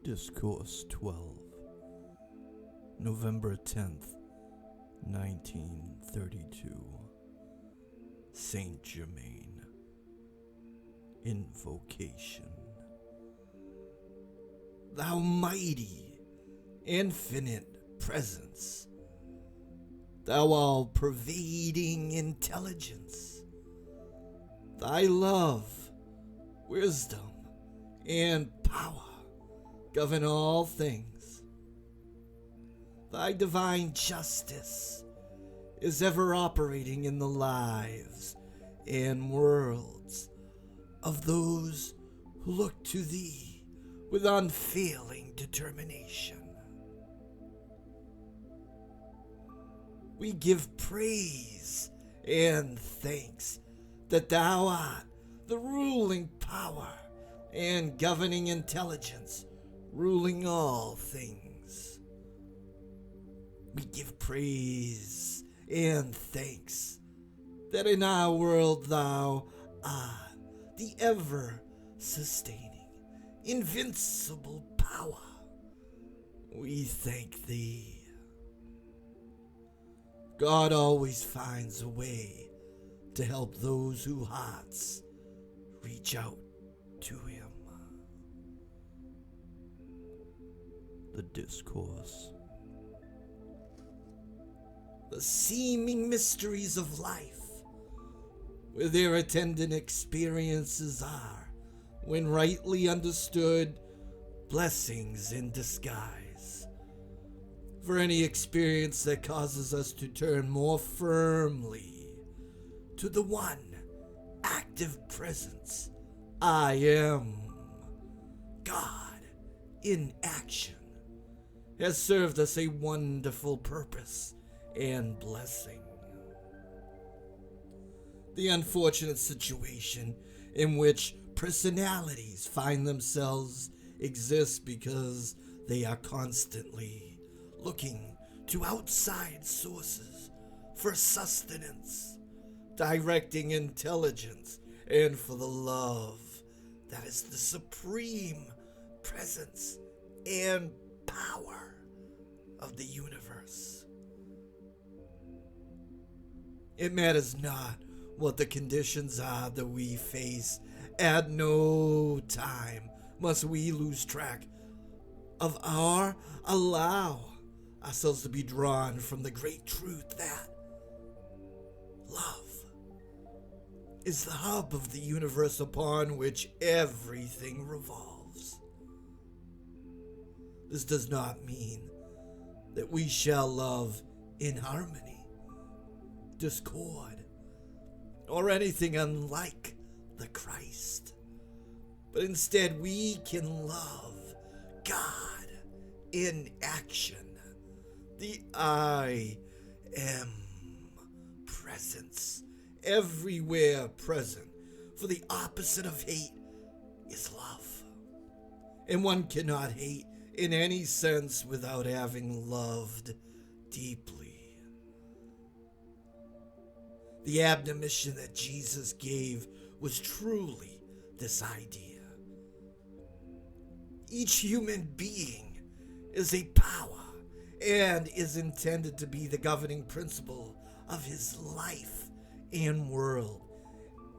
Discourse 12, November 10th, 1932. Saint Germain. Invocation. Thou mighty, infinite presence, thou all-pervading intelligence, thy love, wisdom, and power govern all things. Thy divine justice is ever operating in the lives and worlds of those who look to thee with unfailing determination. We give praise and thanks that thou art the ruling power and governing intelligence, ruling all things. We give praise and thanks that in our world thou art the ever-sustaining, invincible power. We thank thee. God always finds a way to help those whose hearts reach out to him. The Discourse. The seeming mysteries of life, where their attendant experiences are, when rightly understood, blessings in disguise. For any experience that causes us to turn more firmly to the one active presence, I am God in action, has served us a wonderful purpose and blessing. The unfortunate situation in which personalities find themselves exists because they are constantly looking to outside sources for sustenance, directing intelligence, and for the love that is the supreme presence and power of the universe. It matters not what the conditions are that we face. At no time must we lose track of or allow ourselves to be drawn from the great truth that love is the hub of the universe upon which everything revolves. This does not mean that we shall love in harmony, discord, or anything unlike the Christ, but instead we can love God in action, the I am presence, everywhere present, for the opposite of hate is love, and one cannot hate in any sense without having loved deeply. The admonition that Jesus gave was truly this idea. Each human being is a power and is intended to be the governing principle of his life and world,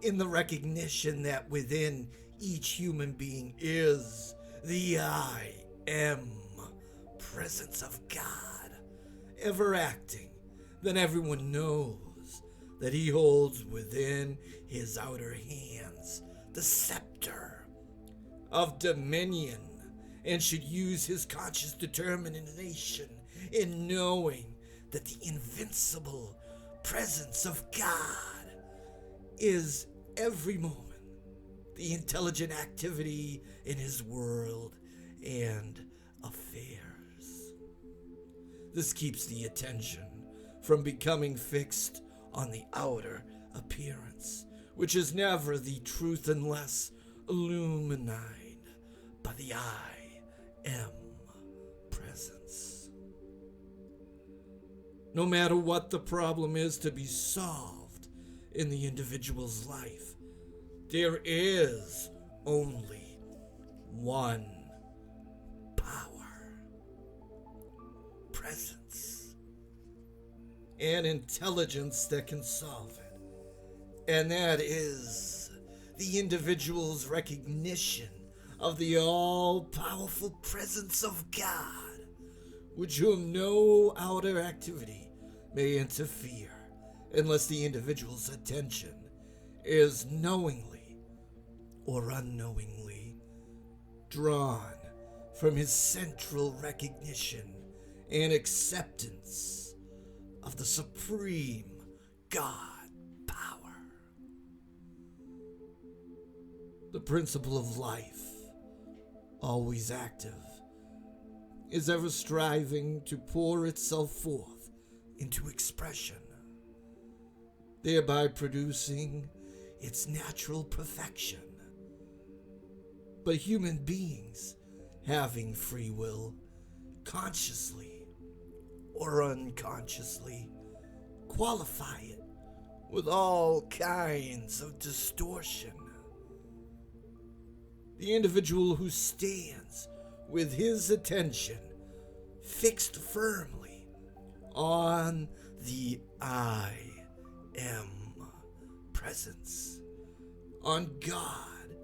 in the recognition that within each human being is the I am presence of God, ever acting. Then everyone knows that he holds within his outer hands the scepter of dominion, and should use his conscious determination in knowing that the invincible presence of God is every moment the intelligent activity in his world and affairs. This keeps the attention from becoming fixed on the outer appearance, which is never the truth unless illumined by the I am presence. No matter what the problem is to be solved in the individual's life, there is only one and intelligence that can solve it. And that is the individual's recognition of the all-powerful presence of God, with whom no outer activity may interfere unless the individual's attention is knowingly or unknowingly drawn from his central recognition and acceptance of the supreme God power. The principle of life, always active, is ever striving to pour itself forth into expression, thereby producing its natural perfection. But human beings, having free will, consciously or unconsciously, qualify it with all kinds of distortion. The individual who stands with his attention fixed firmly on the I am presence, on God,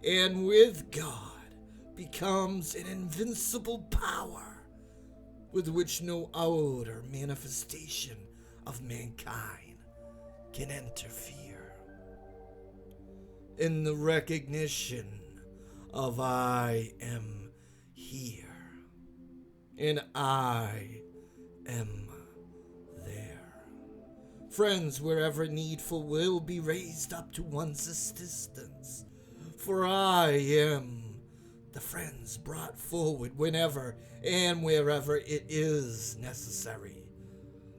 and with God, becomes an invincible power with which no outer manifestation of mankind can interfere. In the recognition of I am here, and I am there, friends wherever needful will be raised up to one's assistance, for I am the friends brought forward whenever and wherever it is necessary.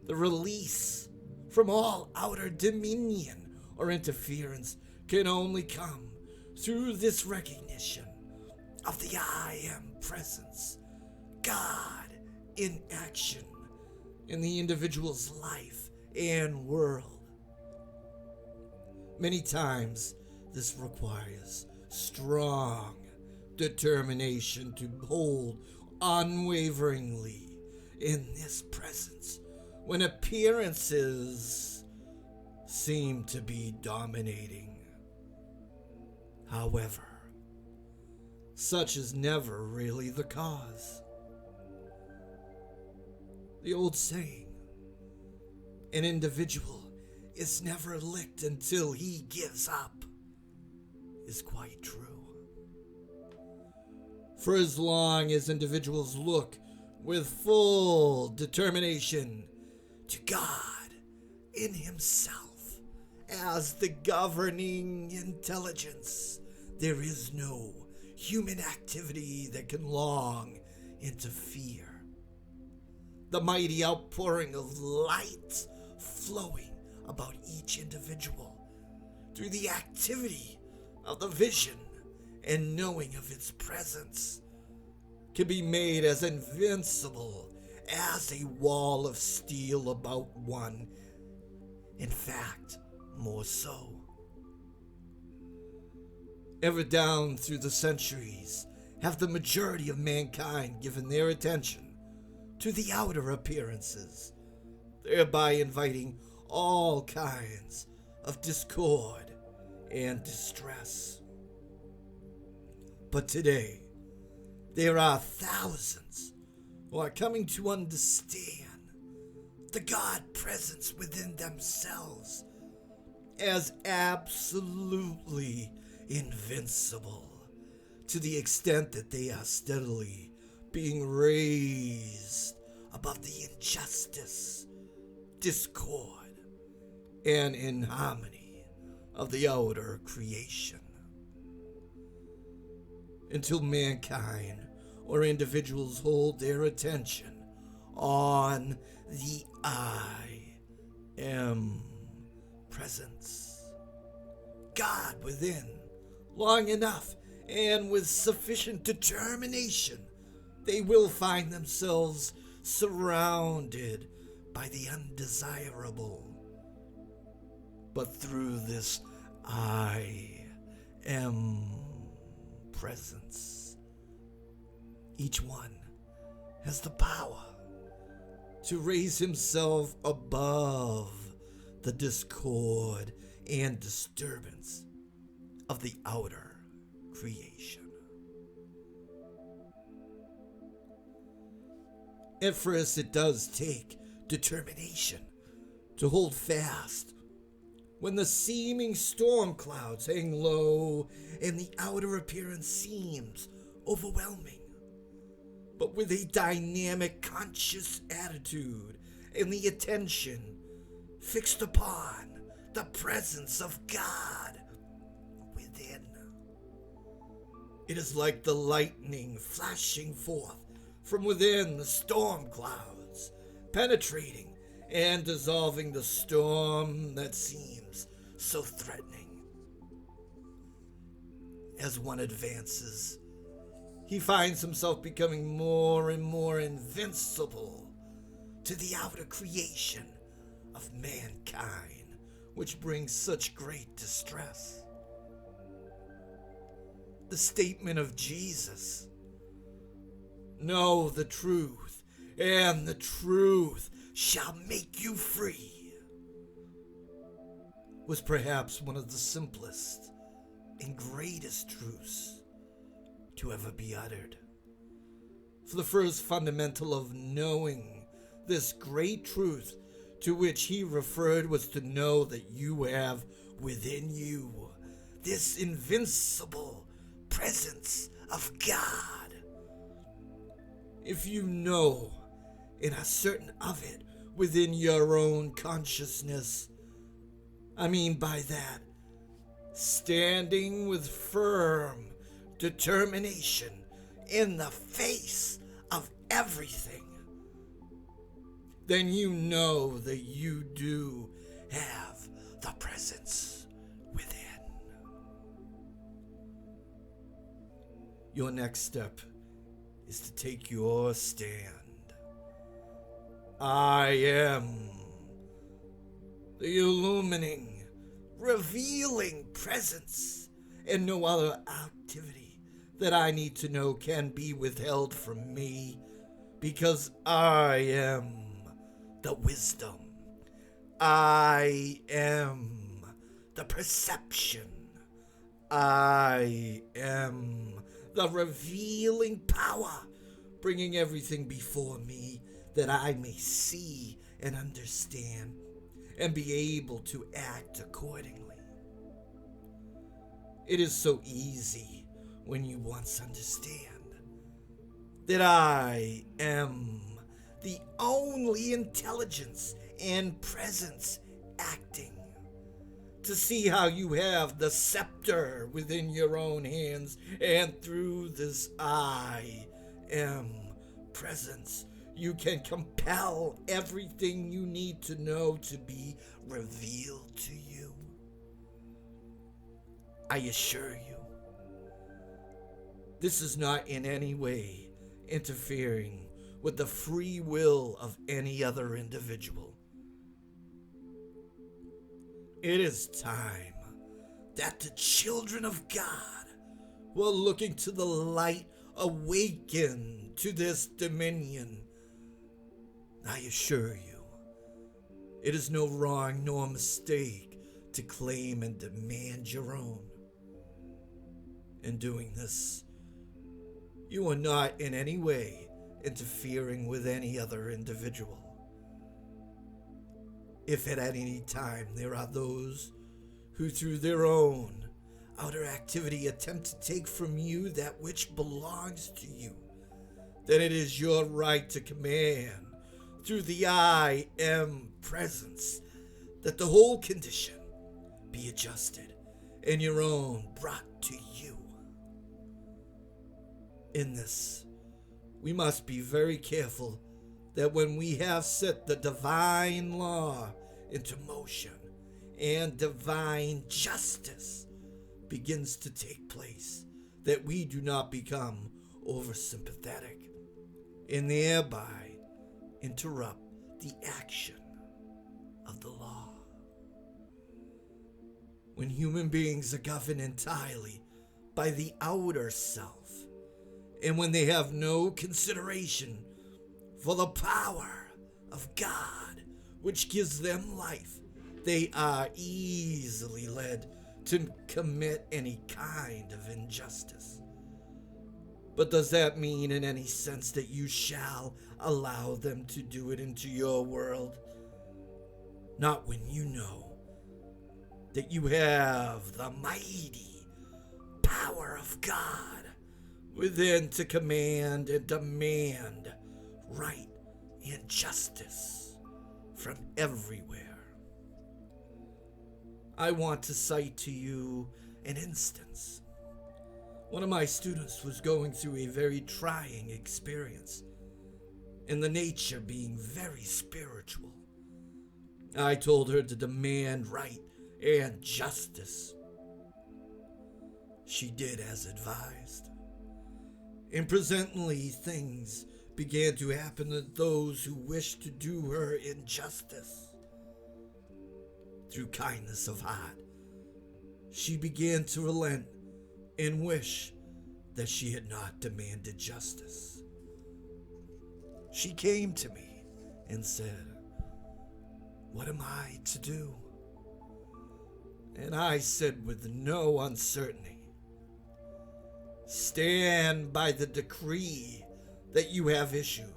The release from all outer dominion or interference can only come through this recognition of the I am presence, God in action in the individual's life and world. Many times this requires strong determination to hold unwaveringly in this presence when appearances seem to be dominating. However, such is never really the cause. The old saying, an individual is never licked until he gives up, is quite true. For as long as individuals look with full determination to God in himself as the governing intelligence, there is no human activity that can long interfere. The mighty outpouring of light flowing about each individual through the activity of the vision and knowing of its presence can be made as invincible as a wall of steel about one. In fact, more so. Ever down through the centuries have the majority of mankind given their attention to the outer appearances, thereby inviting all kinds of discord and distress. But today, there are thousands who are coming to understand the God presence within themselves as absolutely invincible, to the extent that they are steadily being raised above the injustice, discord, and inharmony of the outer creation. Until mankind or individuals hold their attention on the I am presence, God within, long enough and with sufficient determination, they will find themselves surrounded by the undesirable. But through this I am presence, each one has the power to raise himself above the discord and disturbance of the outer creation. At first, it does take determination to hold fast when the seeming storm clouds hang low and the outer appearance seems overwhelming. But with a dynamic, conscious attitude and the attention fixed upon the presence of God within, it is like the lightning flashing forth from within the storm clouds, penetrating and dissolving the storm that seems so threatening. As one advances, he finds himself becoming more and more invincible to the outer creation of mankind, which brings such great distress. The statement of Jesus, "Know the truth, and the truth shall make you free," was perhaps one of the simplest and greatest truths to ever be uttered. For the first fundamental of knowing this great truth to which he referred was to know that you have within you this invincible presence of God. If you know and are certain of it within your own consciousness, I mean by that, standing with firm determination in the face of everything, then you know that you do have the presence within. Your next step is to take your stand. I am the illumining, revealing presence, and no other activity that I need to know can be withheld from me, because I am the wisdom. I am the perception. I am the revealing power, bringing everything before me that I may see and understand and be able to act accordingly. It is so easy when you once understand that I am the only intelligence and presence acting, to see how you have the scepter within your own hands, and through this I am presence, you can compel everything you need to know to be revealed to you. I assure you, this is not in any way interfering with the free will of any other individual. It is time that the children of God who are looking to the light awaken to this dominion. I assure you, it is no wrong nor mistake to claim and demand your own. In doing this, you are not in any way interfering with any other individual. If at any time there are those who through their own outer activity attempt to take from you that which belongs to you, then it is your right to command through the I am presence that the whole condition be adjusted and your own brought to you. In this, we must be very careful that when we have set the divine law into motion and divine justice begins to take place, that we do not become oversympathetic and thereby interrupt the action of the law. When human beings are governed entirely by the outer self, and when they have no consideration for the power of God, which gives them life, they are easily led to commit any kind of injustice. But does that mean in any sense that you shall allow them to do it into your world? Not when you know that you have the mighty power of God within to command and demand right and justice from everywhere. I want to cite to you an instance. One of my students was going through a very trying experience, in the nature being very spiritual. I told her to demand right and justice. She did as advised. And presently things began to happen to those who wished to do her injustice. Through kindness of heart, she began to relent and wish that she had not demanded justice. She came to me and said, "What am I to do?" And I said with no uncertainty, "Stand by the decree that you have issued.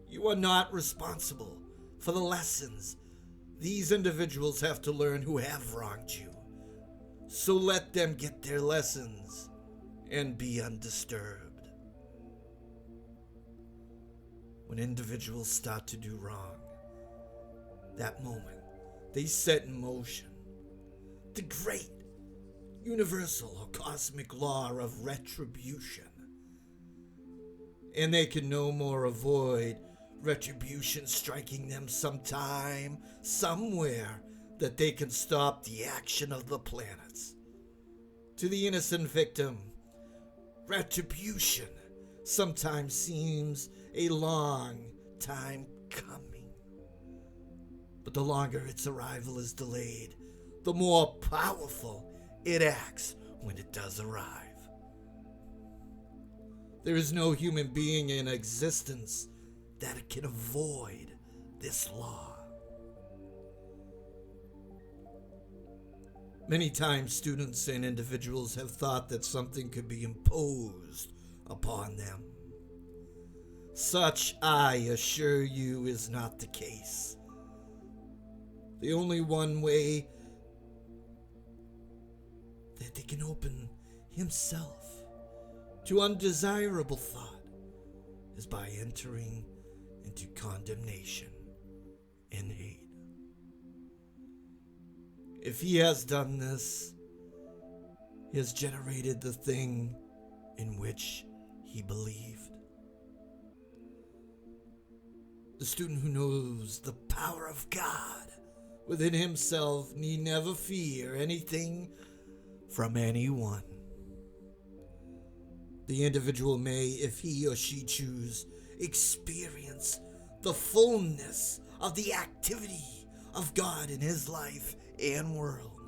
You are not responsible for the lessons these individuals have to learn who have wronged you. So let them get their lessons and be undisturbed." When individuals start to do wrong, that moment they set in motion the great universal or cosmic law of retribution. And they can no more avoid retribution striking them sometime, somewhere, that they can stop the action of the planets. To the innocent victim, retribution sometimes seems a long time coming. But the longer its arrival is delayed, the more powerful it acts when it does arrive. There is no human being in existence that can avoid this law. Many times students and individuals have thought that something could be imposed upon them. Such, I assure you, is not the case. The only one way that they can open himself to undesirable thought is by entering into condemnation and hate. If he has done this, he has generated the thing in which he believed. The student who knows the power of God within himself need never fear anything from anyone. The individual may, if he or she choose, experience the fullness of the activity of God in his life and world.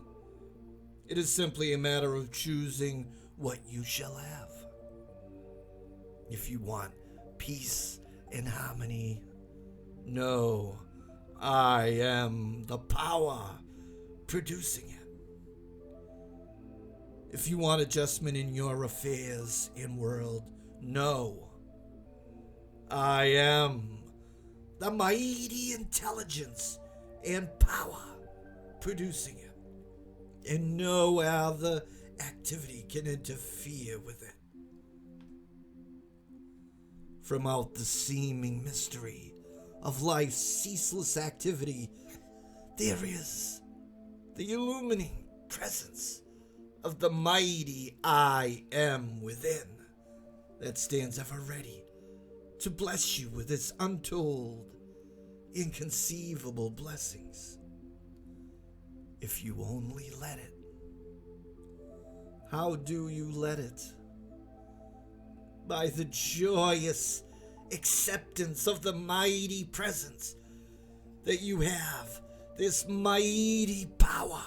It is simply a matter of choosing what you shall have. If you want peace and harmony, know I am the power producing it. If you want adjustment in your affairs and world, know I am the mighty intelligence and power producing it, and no other activity can interfere with it. From out the seeming mystery of life's ceaseless activity, there is the illumining presence of the mighty I am within that stands ever ready to bless you with its untold, inconceivable blessings, if you only let it. How do you let it? By the joyous acceptance of the mighty presence that you have, this mighty power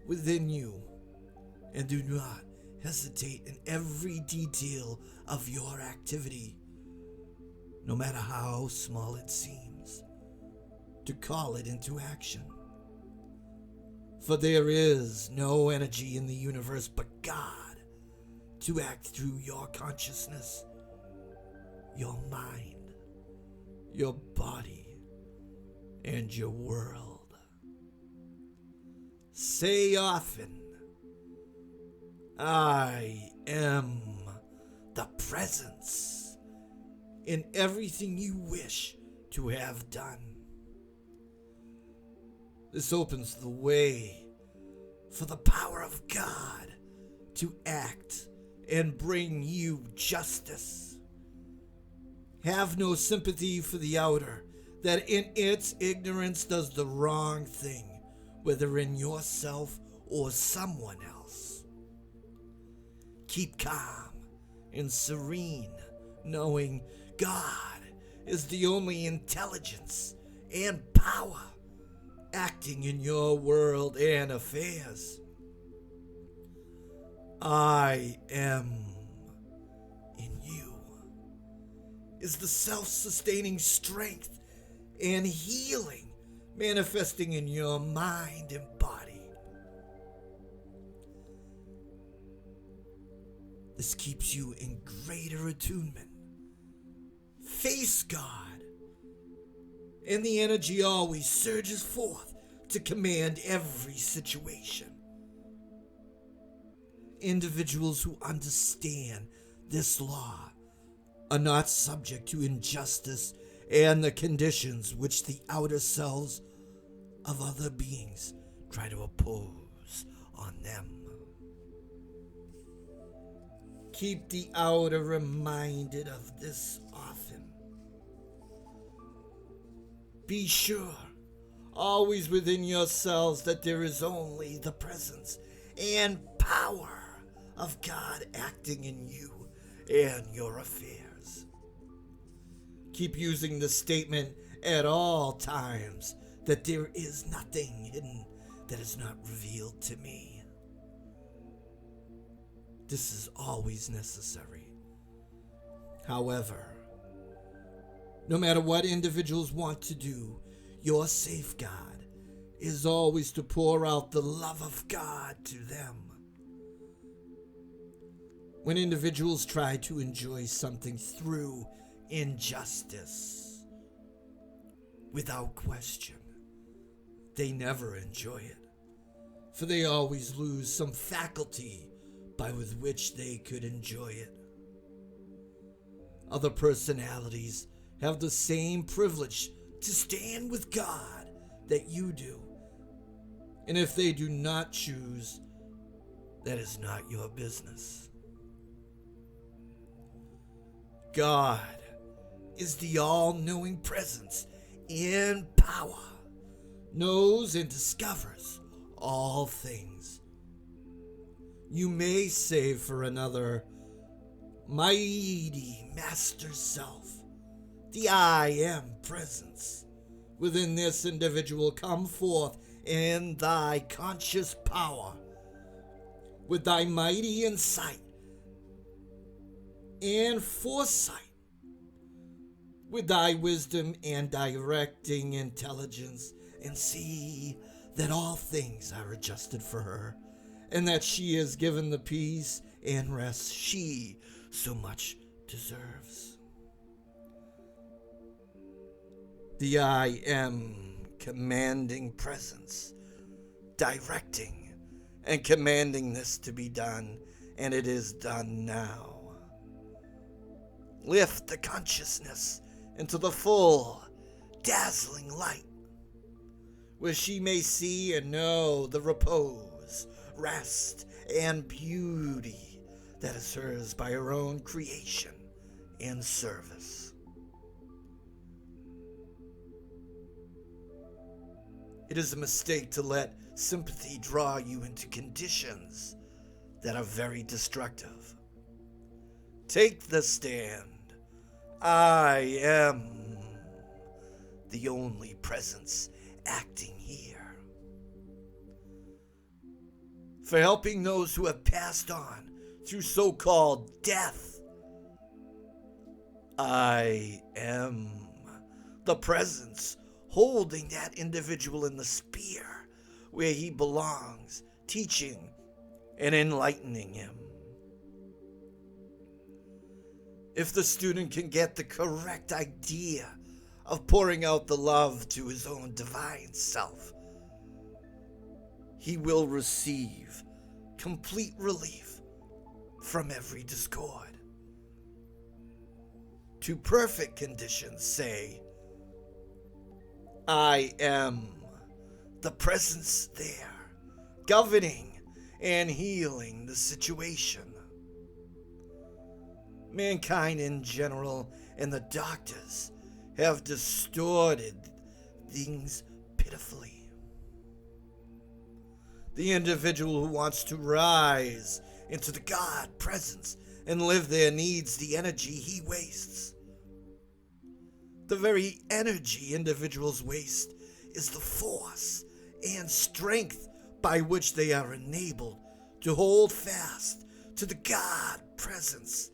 within you. And do not hesitate in every detail of your activity, no matter how small it seems. to call it into action. For there is no energy in the universe but God to act through your consciousness, your mind, your body, and your world. Say often, I am the presence in everything you wish to have done. This opens the way for the power of God to act and bring you justice. Have no sympathy for the outer that in its ignorance does the wrong thing, whether in yourself or someone else. Keep calm and serene, knowing God is the only intelligence and power acting in your world and affairs. I am in you is the self-sustaining strength and healing manifesting in your mind and body. This keeps you in greater attunement. Face God, and the energy always surges forth to command every situation. Individuals who understand this law are not subject to injustice and the conditions which the outer selves of other beings try to oppose on them. Keep the outer reminded of this often. Be sure, always within yourselves, that there is only the presence and power of God acting in you and your affairs. Keep using the statement at all times that there is nothing hidden that is not revealed to me. This is always necessary. However, no matter what individuals want to do, your safeguard is always to pour out the love of God to them. When individuals try to enjoy something through injustice, without question, they never enjoy it, for they always lose some faculty by with which they could enjoy it. Other personalities have the same privilege to stand with God that you do, and if they do not choose, that is not your business. God is the all-knowing presence in power, knows and discovers all things. You may say for another, mighty Master Self, the I Am presence within this individual, come forth in thy conscious power, with thy mighty insight and foresight, with thy wisdom and directing intelligence, and see that all things are adjusted for her, and that she is given the peace and rest she so much deserves. The I Am commanding presence, directing and commanding this to be done, and it is done now. Lift the consciousness into the full, dazzling light, where she may see and know the repose, rest, and beauty that is hers by her own creation and service. It is a mistake to let sympathy draw you into conditions that are very destructive. Take the stand. I am the only presence acting here. For helping those who have passed on through so-called death, I am the presence holding that individual in the sphere where he belongs, teaching and enlightening him. If the student can get the correct idea of pouring out the love to his own divine self, he will receive complete relief from every discord. To perfect conditions say, I am the presence there, governing and healing the situation. Mankind in general and the doctors have distorted things pitifully. The individual who wants to rise into the God presence and live their needs the energy he wastes. The very energy individuals waste is the force and strength by which they are enabled to hold fast to the God presence.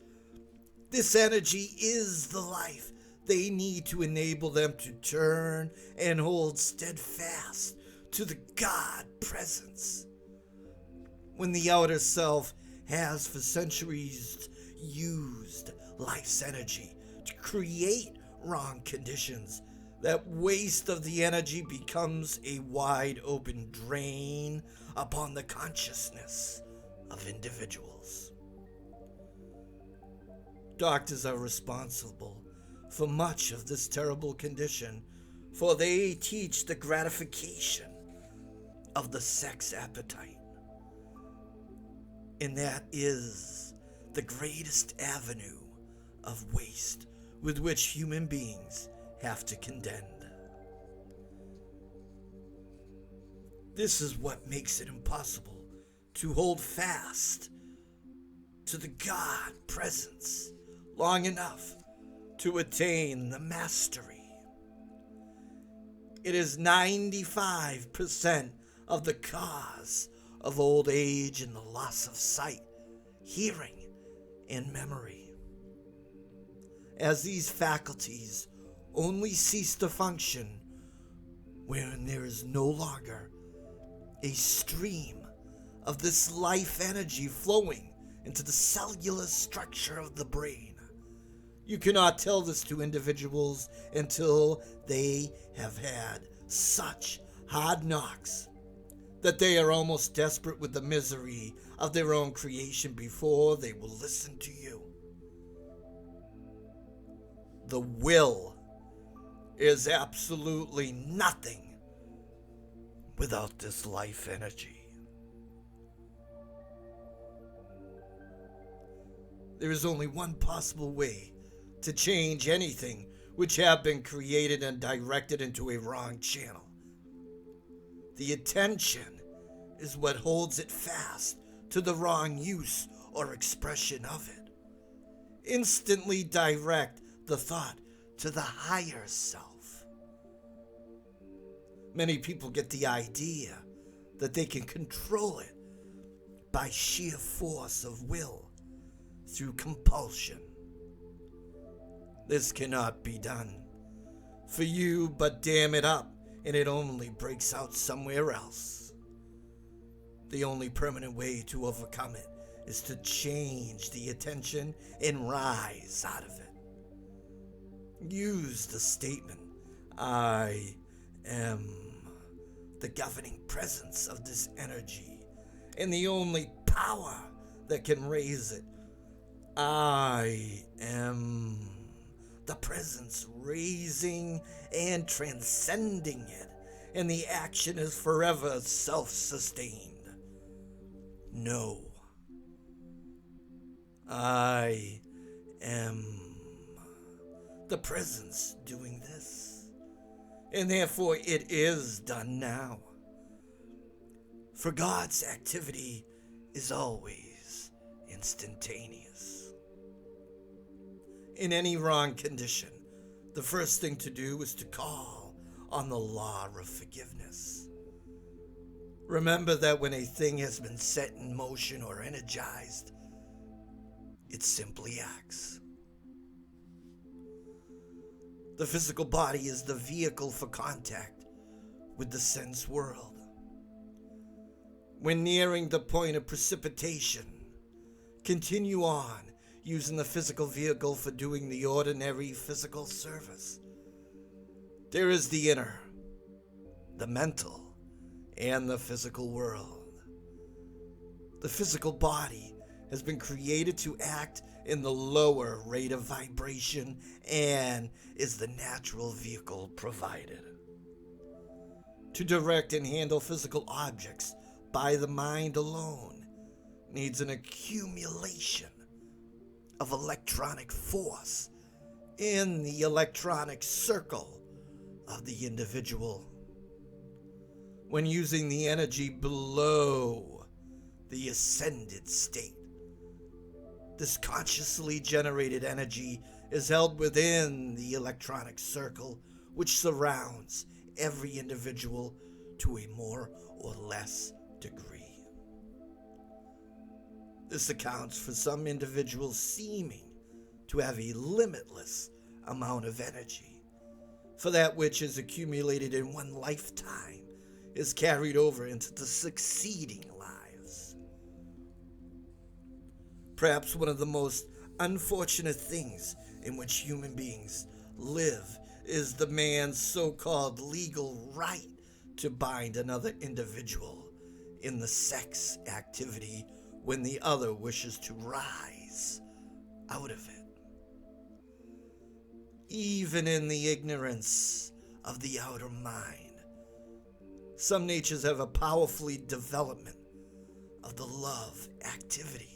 This energy is the life they need to enable them to turn and hold steadfast to the God presence. When the outer self has for centuries used life's energy to create wrong conditions, that waste of the energy becomes a wide open drain upon the consciousness of individuals. Doctors are responsible for much of this terrible condition, for they teach the gratification of the sex appetite. And that is the greatest avenue of waste with which human beings have to contend. This is what makes it impossible to hold fast to the God presence long enough to attain the mastery. It is 95% of the cause of old age and the loss of sight, hearing, and memory. As these faculties only cease to function when there is no longer a stream of this life energy flowing into the cellular structure of the brain. You cannot tell this to individuals until they have had such hard knocks that they are almost desperate with the misery of their own creation before they will listen to you. The will is absolutely nothing without this life energy. There is only one possible way to change anything which have been created and directed into a wrong channel. The attention is what holds it fast to the wrong use or expression of it. Instantly direct the thought to the higher self. Many people get the idea that they can control it by sheer force of will through compulsion. This cannot be done for you, but dam it up and it only breaks out somewhere else. The only permanent way to overcome it is to change the attention and rise out of it. Use the statement, I am the governing presence of this energy and the only power that can raise it. I am the presence raising and transcending it, and the action is forever self-sustained. No. I am the presence doing this, and therefore it is done now. For God's activity is always instantaneous. In any wrong condition, the first thing to do is to call on the law of forgiveness. Remember that when a thing has been set in motion or energized, it simply acts. The physical body is the vehicle for contact with the sense world. When nearing the point of precipitation, continue on using the physical vehicle for doing the ordinary physical service. There is the inner, the mental, and the physical world. The physical body has been created to act in the lower rate of vibration and is the natural vehicle provided. To direct and handle physical objects by the mind alone needs an accumulation of electronic force in the electronic circle of the individual. When using the energy below the ascended state, this consciously generated energy is held within the electronic circle which surrounds every individual to a more or less degree. This accounts for some individuals seeming to have a limitless amount of energy, for that which is accumulated in one lifetime is carried over into the succeeding lives. Perhaps one of the most unfortunate things in which human beings live is the man's so-called legal right to bind another individual in the sex activity when the other wishes to rise out of it. Even in the ignorance of the outer mind, some natures have a powerful development of the love activity.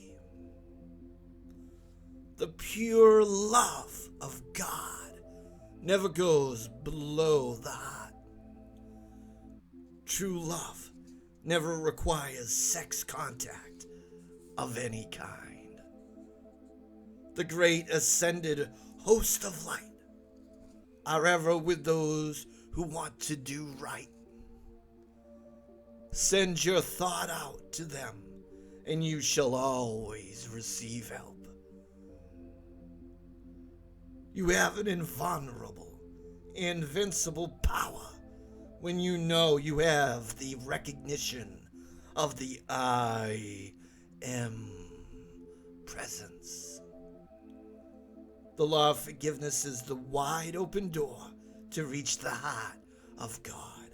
The pure love of God never goes below the heart. True love never requires sex contact of any kind. The great ascended host of light are ever with those who want to do right. Send your thought out to them, and you shall always receive help. You have an invulnerable, invincible power when you know you have the recognition of the I am presence. The law of forgiveness is the wide open door to reach the heart of God.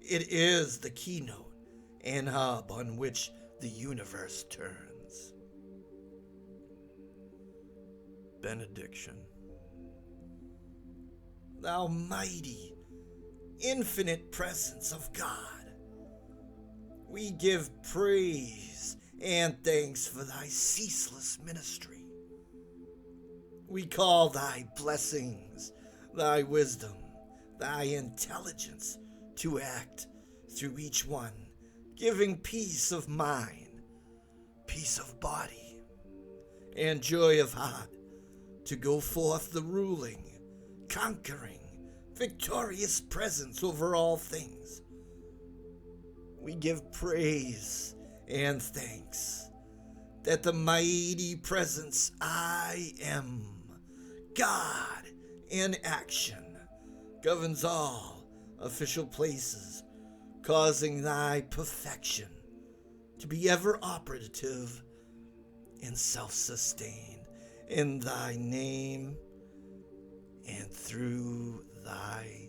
It is the keynote and hub on which the universe turns. Benediction. Thou mighty, infinite presence of God, we give praise and thanks for thy ceaseless ministry. We call thy blessings, thy wisdom, thy intelligence to act through each one, giving peace of mind, peace of body, and joy of heart to go forth the ruling, conquering, victorious presence over all things. We give praise and thanks that the mighty presence I am, God in action, governs all official places, causing thy perfection to be ever operative and self-sustained in thy name and through thy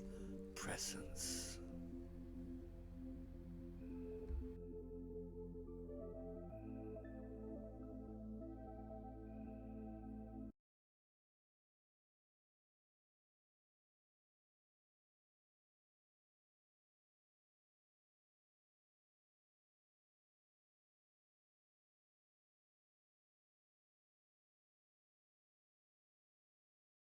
presence.